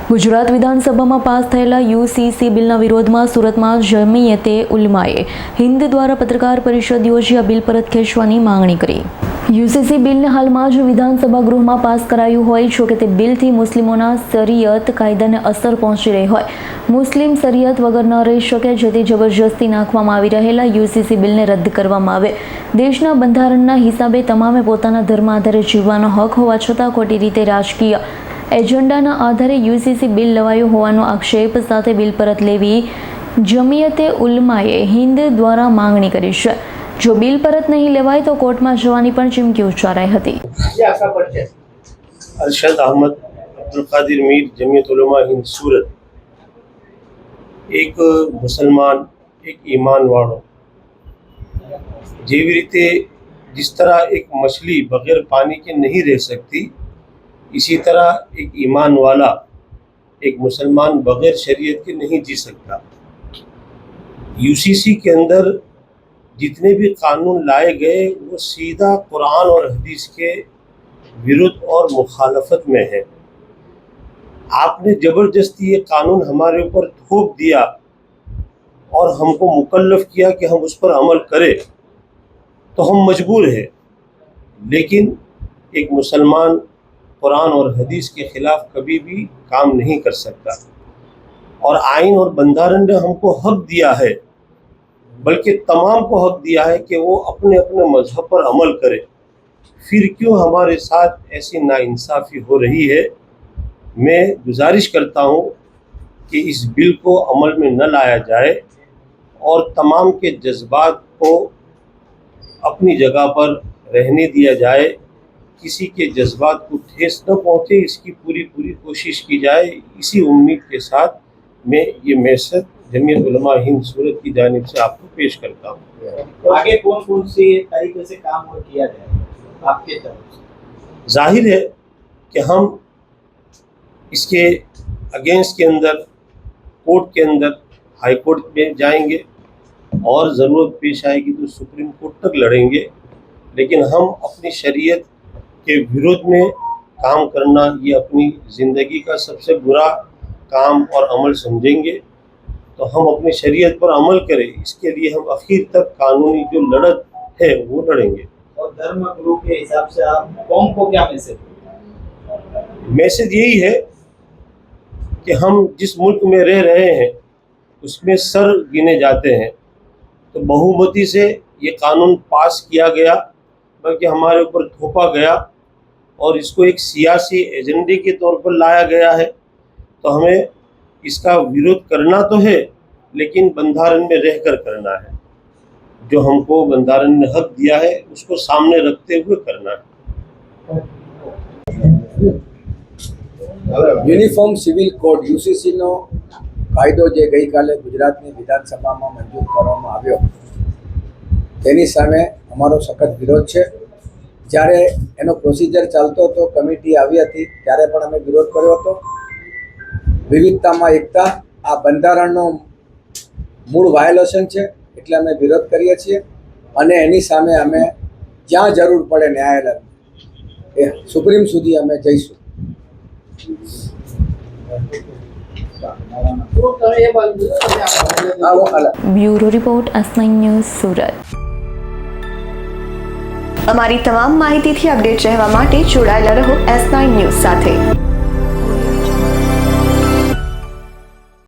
ગુજરાત વિધાનસભામાં પાસ થયેલા યુસીસી બિલના વિરોધમાં સુરતમાં જમિયતે ઉલમાએ હિન્દ દ્વારા પત્રકાર પરિષદ યોજી આ બિલ પરત ખેંચવાની માંગણી કરી। યુસીસી બિલને હાલમાં જ વિધાનસભા ગૃહમાં પાસ કરાયું હોય, જો કે તે બિલથી મુસ્લિમોના શરિયત કાયદાને અસર પહોંચી રહી હોય। મુસ્લિમ શરિયત વગર ન રહી શકે, જેથી જબરજસ્તી નાખવામાં આવી રહેલા યુસીસી બિલને રદ કરવામાં આવે। દેશના બંધારણના હિસાબે તમામે પોતાના ધર્મ આધારે જીવવાનો હક હોવા છતાં ખોટી રીતે રાજકીય એજન્ડાના આધારે યુસીસી બિલ લવાયું હોવાનો આક્ષેપ સાથે બિલ પરત લેવી જમિયતે ઉલમાએ હિન્દ દ્વારા માંગણી કરી છે। જો બિલ પરત નહીં લેવાય તો કોર્ટમાં જવાની પણ ચીમકી ઉચ્ચારાઈ હતી। અરશદ અહમદ અબ્દુલ કાदिर मीर जमियत उलमा हिंद सूरत एक मुसलमान एक ईमान वालों જેવી રીતે जिस तरह एक मछली बगैर पानी के नहीं रह सकती, इसी तरह एक ईमान वाला एक मुसलमान बगैर शरीयत के नहीं जी सकता। यूसीसी के अंदर जितने भी कानून लाए गए वो सीधा कुरान और हदीस के विरुद्ध और मुखालफत में है। आपने ज़बरदस्ती ये कानून हमारे ऊपर थोप दिया और हमको मुकल्लफ किया कि हम उस पर अमल करें, तो हम मजबूर हैं। लेकिन एक मुसलमान कुरान और हदीस के ख़िलाफ़ कभी भी काम नहीं कर सकता। और आइन और बंधारण ने हमको हक दिया है, बल्कि तमाम को हक दिया है कि वो अपने अपने मज़हब पर अमल करें। फिर क्यों हमारे साथ ऐसी नाइंसाफ़ी हो रही है? मैं गुजारिश करता हूँ कि इस बिल को अमल में न लाया जाए और तमाम के जज्बात को अपनी जगह पर रहने दिया जाए। किसी के जज्बात को ठेस न पहुँचे, इसकी पूरी कोशिश की जाए। इसी उम्मीद के साथ मैं ये मैसेज जमियत उलमा हिंद सूरत की जानिब से आपको पेश करता हूँ। तो आगे कौन कौन से तरीके से काम और किया जाए आपके तरफ से? जाहिर है कि हम इसके अगेंस्ट के अंदर कोर्ट के अंदर हाई कोर्ट में जाएंगे और ज़रूरत पेश आएगी तो सुप्रीम कोर्ट तक लड़ेंगे। लेकिन हम अपनी शरीयत के विरोध में काम करना ये अपनी ज़िंदगी का सबसे बुरा काम और अमल समझेंगे। तो हम अपनी शरीयत पर अमल करें, इसके लिए हम आखिर तक कानूनी जो लड़त है वो लड़ेंगे। और धर्म गुरु के हिसाब से आप कौम को क्या मैसेज यही है कि हम जिस मुल्क में रह रहे हैं उसमें सर गिने जाते हैं। तो बहुमती से ये कानून पास किया गया, बल्कि हमारे ऊपर थोपा गया और इसको एक सियासी एजेंडे के तौर पर लाया गया है। तो हमें इसका विरोध करना तो है, लेकिन बंधारण में रहकर करना है। जो हमको बंधारण ने हक दिया है उसको सामने रखते हुए करना है। યુનિફોર્મ સિવિલ કોડ યુસીસીનો કાયદો જે ગઈકાલે ગુજરાતની વિધાનસભામાં મંજૂર કરવામાં આવ્યો તેની સામે અમારો સખત વિરોધ છે। જ્યારે એનો પ્રોસિજર ચાલતો હતો, કમિટી આવી હતી, ત્યારે પણ અમે વિરોધ કર્યો હતો। વિવિધતામાં એકતા આ બંધારણનો મૂળ વાયોલેશન છે, એટલે અમે વિરોધ કરીએ છીએ અને એની સામે અમે જ્યાં જરૂર પડે ન્યાયાલય એ સુપ્રીમ સુધી અમે જઈશું। Bureau report S9 news Surat. અમારી તમામ માહિતીથી અપડેટ રહેવા માટે જોડાયેલા રહો S9 ન્યૂઝ સાથે।